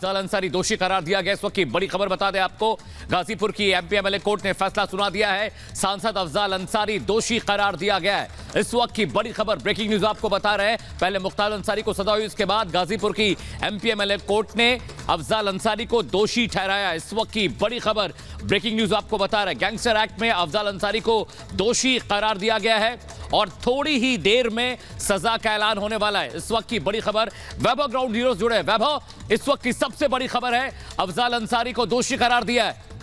अफजाल अंसारी दोषी करार दिया गया। इस वक्त की बड़ी खबर बता दें आपको, गाजीपुर की एमपी एमएलए कोर्ट ने फैसला सुना दिया है। सांसद अफजाल अंसारी दोषी करार दिया गया है। इस वक्त की बड़ी खबर, ब्रेकिंग न्यूज आपको बता रहे हैं। पहले मुख्तार अंसारी को सजा हुई, उसके बाद गाजीपुर की एमपी एमएलए कोर्ट ने अफजाल अंसारी को दोषी ठहराया। इस वक्त की बड़ी खबर, ब्रेकिंग न्यूज आपको बता रहे हैं। गैंगस्टर एक्ट में अफजाल अंसारी को दोषी करार दिया गया है और थोड़ी ही देर में सजा का ऐलान होने वाला है। इस वक्त की बड़ी खबर, वैभव ग्राउंड जीरो जुड़े। वैभव, इस वक्त की सबसे बड़ी खबर है, अफजाल अंसारी को दोषी करार दिया है।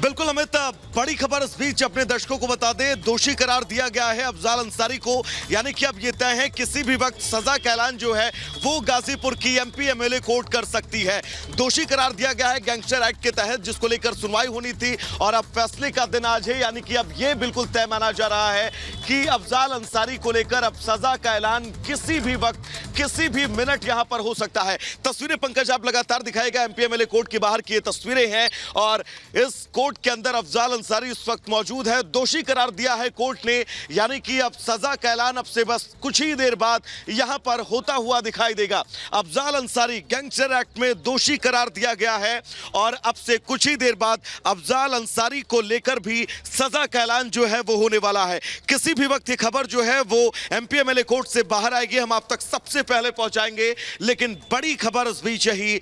बिल्कुल अमित, बड़ी खबर इस बीच अपने दर्शकों को बता दें, दोषी करार दिया गया है अफजाल अंसारी को। यानी कि अब ये तय है किसी भी वक्त सजा का ऐलान जो है वो गाजीपुर की एमपी एमएलए कोर्ट कर सकती है। दोषी करार दिया गया है गैंगस्टर एक्ट के तहत, जिसको लेकर सुनवाई होनी थी और अब फैसले का दिन आज है। यानी कि अब ये बिल्कुल तय माना जा रहा है कि अफजाल अंसारी को लेकर अब सजा का ऐलान किसी भी वक्त, किसी भी मिनट यहां पर हो सकता है। तस्वीरें पंकज आप लगातार दिखाएगा, एमपी एमएलए कोर्ट के बाहर की ये तस्वीरें हैं और इस कोर्ट के अंदर अफजाल अंसारी इस वक्त मौजूद है। दोषी करार दिया है कोर्ट ने, यानी कि अब सजा का ऐलान अब से बस कुछ ही देर बाद यहां पर होता हुआ दिखाई देगा। अफजाल अंसारी गैंगस्टर एक्ट में दोषी करार दिया गया है और अब से कुछ ही देर बाद अफजाल अंसारी को लेकर भी सजा का ऐलान जो है वो होने वाला है। किसी भी वक्त ये खबर जो है वो एमपी एमएलए कोर्ट से बाहर आएगी, हम आप तक सबसे पहले पहुंचाएंगे। लेकिन बड़ी खबर इस बीच यही,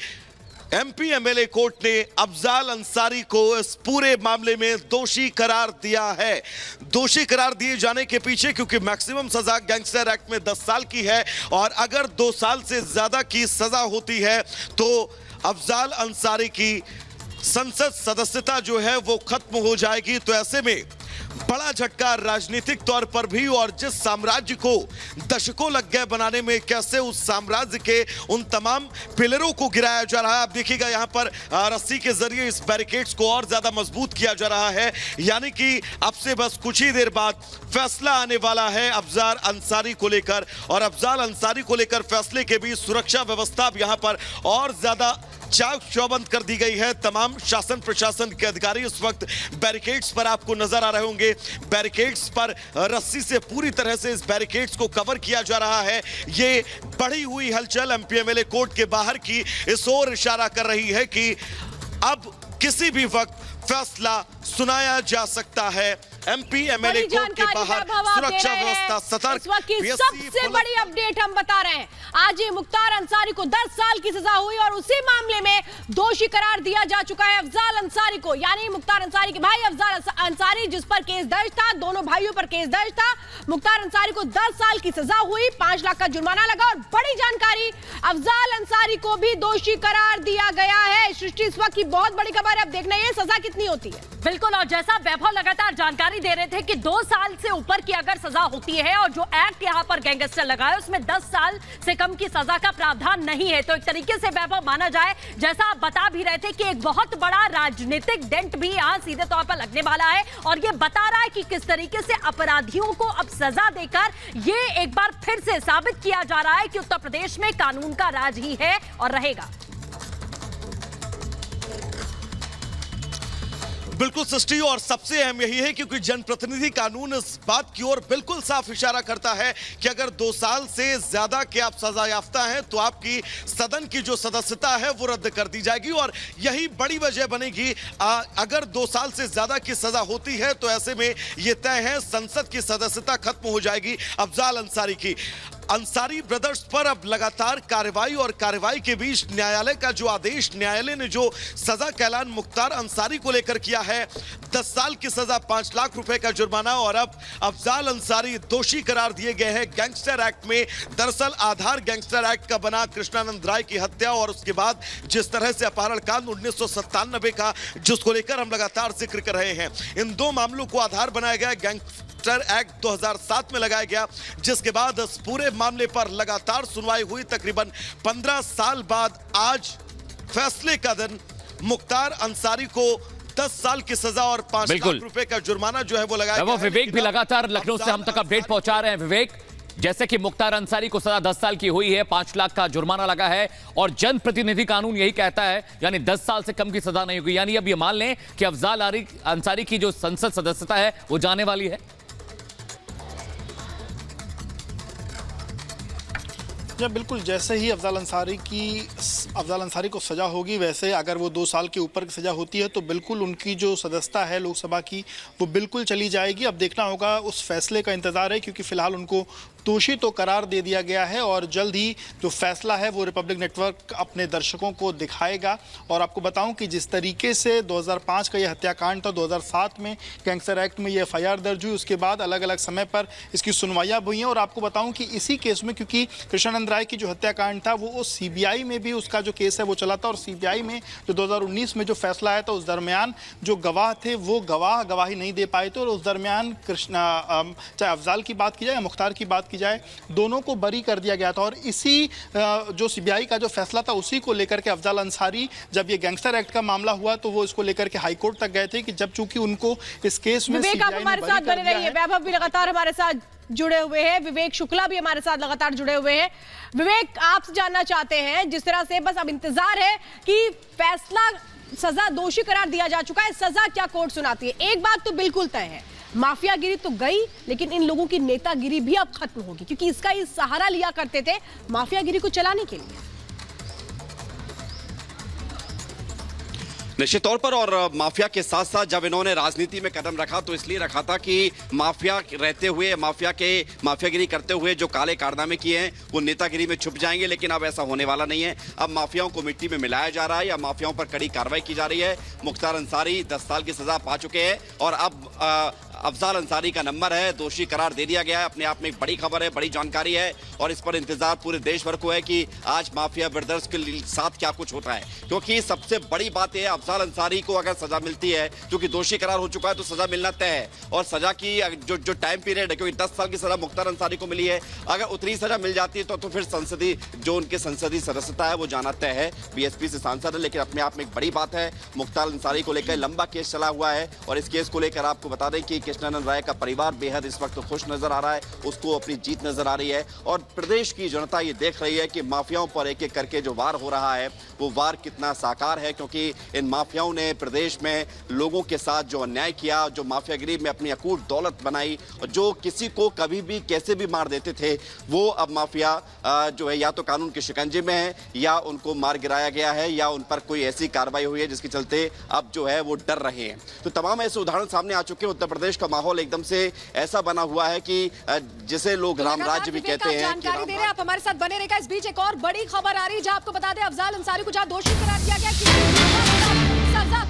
एमपी एमएलए कोर्ट ने अफजाल अंसारी को इस पूरे मामले में दोषी करार दिया है। दोषी करार दिए जाने के पीछे, क्योंकि मैक्सिमम सजा गैंगस्टर एक्ट में 10 साल की है और अगर 2 साल से ज्यादा की सजा होती है तो अफजाल अंसारी की संसद सदस्यता जो है वो खत्म हो जाएगी। तो ऐसे में बड़ा झटका राजनीतिक तौर पर भी, और जिस साम्राज्य को दशकों लग गए बनाने में, कैसे उस साम्राज्य के उन तमाम पिलरों को गिराया जा रहा है। आप देखिएगा यहां पर रस्सी के जरिए इस बैरिकेड्स को और ज्यादा मजबूत किया जा रहा है। यानी कि अब से बस कुछ ही देर बाद फैसला आने वाला है अफजाल अंसारी को लेकर, और अफजाल अंसारी को लेकर फैसले के बीच सुरक्षा व्यवस्था अब यहां पर और ज्यादा चाक चौबंद कर दी गई है। तमाम शासन प्रशासन के अधिकारी इस वक्त बैरिकेड्स पर आपको नजर आ रहे होंगे। बैरिकेड्स पर रस्सी से पूरी तरह से इस बैरिकेड्स को कवर किया जा रहा है। ये बढ़ी हुई हलचल एमपी एमएलए कोर्ट के बाहर की इस ओर इशारा कर रही है कि अब किसी भी वक्त फैसला सुनाया जा सकता है। एमपी एमएलए कोर्ट के बाहर सुरक्षा व्यवस्था सतर्क। सबसे बड़ी अपडेट हम बता रहे हैं, आज ही मुख्तार अंसारी को 10 साल की सजा हुई और उसी मामले में दोषी करार दिया जा चुका है अफजाल अंसारी को। यानी मुख्तार अंसारी के भाई अफजाल अंसारी, जिस पर केस दर्ज था, दोनों भाइयों पर केस दर्ज था। मुख्तार अंसारी को 10 साल की सजा हुई, 5 लाख का जुर्माना लगा और बड़ी जानकारी, अफजाल अंसारी को भी दोषी करार दिया गया है। सृष्टि, इस वक्त की बहुत बड़ी खबर है, अब देखना है सजा कितनी होती है। बिल्कुल, और जैसा वैभव लगातार जानकारी दे रहे थे कि 2 साल से ऊपर की अगर सजा होती है और जो एक्ट यहाँ पर गैंगस्टर लगा है उसमें 10 साल से कम की सजा का प्रावधान नहीं है, तो एक तरीके से वैभव माना जाए, जैसा आप बता भी रहे थे कि एक बहुत बड़ा राजनीतिक डेंट भी यहाँ सीधे तौर पर लगने वाला है और ये बता रहा है कि किस तरीके से अपराधियों को अब सजा देकर ये एक बार फिर से साबित किया जा रहा है कि उत्तर प्रदेश में कानून का राज ही है और रहेगा। बिल्कुल सृष्टि, और सबसे अहम यही है क्योंकि जनप्रतिनिधि कानून इस बात की ओर बिल्कुल साफ इशारा करता है कि अगर 2 साल से ज्यादा के आप सजा याफ्ता हैं तो आपकी सदन की जो सदस्यता है वो रद्द कर दी जाएगी। और यही बड़ी वजह बनेगी, अगर 2 साल से ज्यादा की सजा होती है तो ऐसे में यह तय है संसद की सदस्यता खत्म हो जाएगी अफजाल अंसारी की। अंसारी ब्रदर्स पर अब लगातार कार्रवाई और कार्रवाई के बीच न्यायालय का जो आदेश, न्यायालय ने जो सजा का ऐलान मुख्तार अंसारी को लेकर किया है, 10 साल की सजा, 5 लाख रुपए का जुर्माना, और अब अफजाल अंसारी दोषी करार दिए गए हैं गैंगस्टर एक्ट में। दरअसल आधार गैंगस्टर एक्ट का बना कृष्णानंद राय की हत्या और उसके बाद जिस तरह से अपहरण कांड 1997 का, जिसको लेकर हम लगातार जिक्र कर रहे हैं, इन 2 मामलों को आधार बनाया गया। गैंगस्टर एक्ट 2007 में लगाया गया, जिसके बाद इस पूरे मामले पर लगातार सुनवाई हुई। तकरीबन 15 साल बाद आज फैसले का दिन, मुख्तार अंसारी को 10 साल की सजा और 5 लाख रुपए का जुर्माना जो है वो लगाया गया। विवेक भी लगातार लखनऊ से हम तक अपडेट पहुंचा रहे हैं। विवेक, जैसे कि मुख्तार अंसारी को सजा 10 साल की हुई है, 5 लाख का जुर्माना लगा है और जनप्रतिनिधि कानून यही कहता है, यानी 10 साल से कम की सजा नहीं होगी। यानी अब ये मान लें कि अफजाल अंसारी की जो संसद सदस्यता है वो जाने वाली है। जब बिल्कुल जैसे ही अफजाल अंसारी को सज़ा होगी, वैसे अगर वो 2 साल के ऊपर की सज़ा होती है तो बिल्कुल उनकी जो सदस्यता है लोकसभा की वो बिल्कुल चली जाएगी। अब देखना होगा, उस फैसले का इंतज़ार है, क्योंकि फ़िलहाल उनको दोषी तो करार दे दिया गया है और जल्द ही जो फैसला है वो रिपब्लिक नेटवर्क अपने दर्शकों को दिखाएगा। और आपको बताऊं कि जिस तरीके से 2005 का ये हत्याकांड था, 2007 में गैंगस्टर एक्ट में ये FIR दर्ज हुई, उसके बाद अलग अलग समय पर इसकी सुनवाइयाँ हुई हैं। और आपको बताऊं कि इसी केस में, क्योंकि कृष्णानंद राय की जो हत्याकांड था वो CBI में भी उसका जो केस है वो चला था, और CBI में जो 2019 में जो फैसला आया था उस दरमियान जो गवाह थे वो गवाही नहीं दे पाए थे, और उस दरमियान चाहे अफजाल की बात की जाए या मुख्तार की बात जाए, दोनों को बरी कर दिया गया था। और इसी जो CBI का जो फैसला था उसी को लेकर के अफजाल अंसारी, जब ये गैंगस्टर एक्ट का मामला हुआ तो वो इसको लेकर के हाई कोर्ट तक गए थे कि जब चूंकि उनको इस केस में विवेक, आप हमारे साथ बने रहिए। वैभव भी लगातार हमारे साथ जुड़े हुए हैं, विवेक शुक्ला भी हमारे साथ लगातार जुड़े हुए हैं। विवेक, आपसे जानना चाहते हैं, जिस तरह से बस अब इंतजार है कि फैसला, सजा, दोषी करार दिया जा चुका है, सजा क्या कोर्ट सुनाती है। एक बात तो बिल्कुल तय है, माफियागिरी तो गई, लेकिन इन लोगों की नेतागिरी भी अब खत्म होगी, क्योंकि इसका ये सहारा लिया करते थे माफियागिरी को चलाने के लिए। निश्चित तौर पर, और माफिया के साथ साथ जब इन्होंने राजनीति में कदम रखा तो इसलिए रखा था कि माफिया रहते हुए, माफियागिरी करते हुए जो काले कारनामे किए हैं वो नेतागिरी में छुप जाएंगे। लेकिन अब ऐसा होने वाला नहीं है। अब माफियाओं को मिट्टी में मिलाया जा रहा है या माफियाओं पर कड़ी कार्रवाई की जा रही है। मुख्तार अंसारी 10 साल की सजा पा चुके हैं और अब अफजाल अंसारी का नंबर है, दोषी करार दे दिया गया है। अपने आप में एक बड़ी खबर है, बड़ी जानकारी है, और इस पर इंतजार पूरे देश भर को है कि आज माफिया ब्रदर्स के साथ क्या कुछ होता है। क्योंकि सबसे बड़ी बात यह है, अफजाल अंसारी को अगर सजा मिलती है, क्योंकि दोषी करार हो चुका है, तो सजा मिलना तय है। और सजा की जो टाइम पीरियड है, क्योंकि 10 साल की सजा मुख्तार अंसारी को मिली है, अगर उतनी सजा मिल जाती है तो फिर जो उनके संसदीय सदस्यता है वो जाना तय है। BSP से सांसद है, लेकिन अपने आप में एक बड़ी बात है, मुख्तार अंसारी को लेकर लंबा केस चला हुआ है। और इस केस को लेकर आपको बता दें कि कृष्णानंद राय का परिवार बेहद इस वक्त खुश नजर आ रहा है, उसको अपनी जीत नजर आ रही है। और प्रदेश की जनता ये देख रही है कि माफियाओं पर एक एक करके जो वार हो रहा है वो वार कितना साकार है, क्योंकि इन माफियाओं ने प्रदेश में लोगों के साथ जो अन्याय किया, जो माफियागिरी में अपनी अकूट दौलत बनाई, और जो किसी को कभी भी कैसे भी मार देते थे, वो अब माफिया जो है या तो कानून के शिकंजे में है, या उनको मार गिराया गया है, या उन पर कोई ऐसी कार्रवाई हुई है जिसके चलते अब जो है वो डर रहे हैं। तो तमाम ऐसे उदाहरण सामने आ चुके हैं। उत्तर प्रदेश का माहौल एकदम से ऐसा बना हुआ है कि जिसे लोग राम राज्य भी कहते हैं। जानकारी दे रहे हैं आप, हमारे साथ बने रहेगा। इस बीच एक और बड़ी खबर आ रही है, जहां आपको बता दें अफजाल अंसारी को जहां दोषी करार दिया गया कि सजा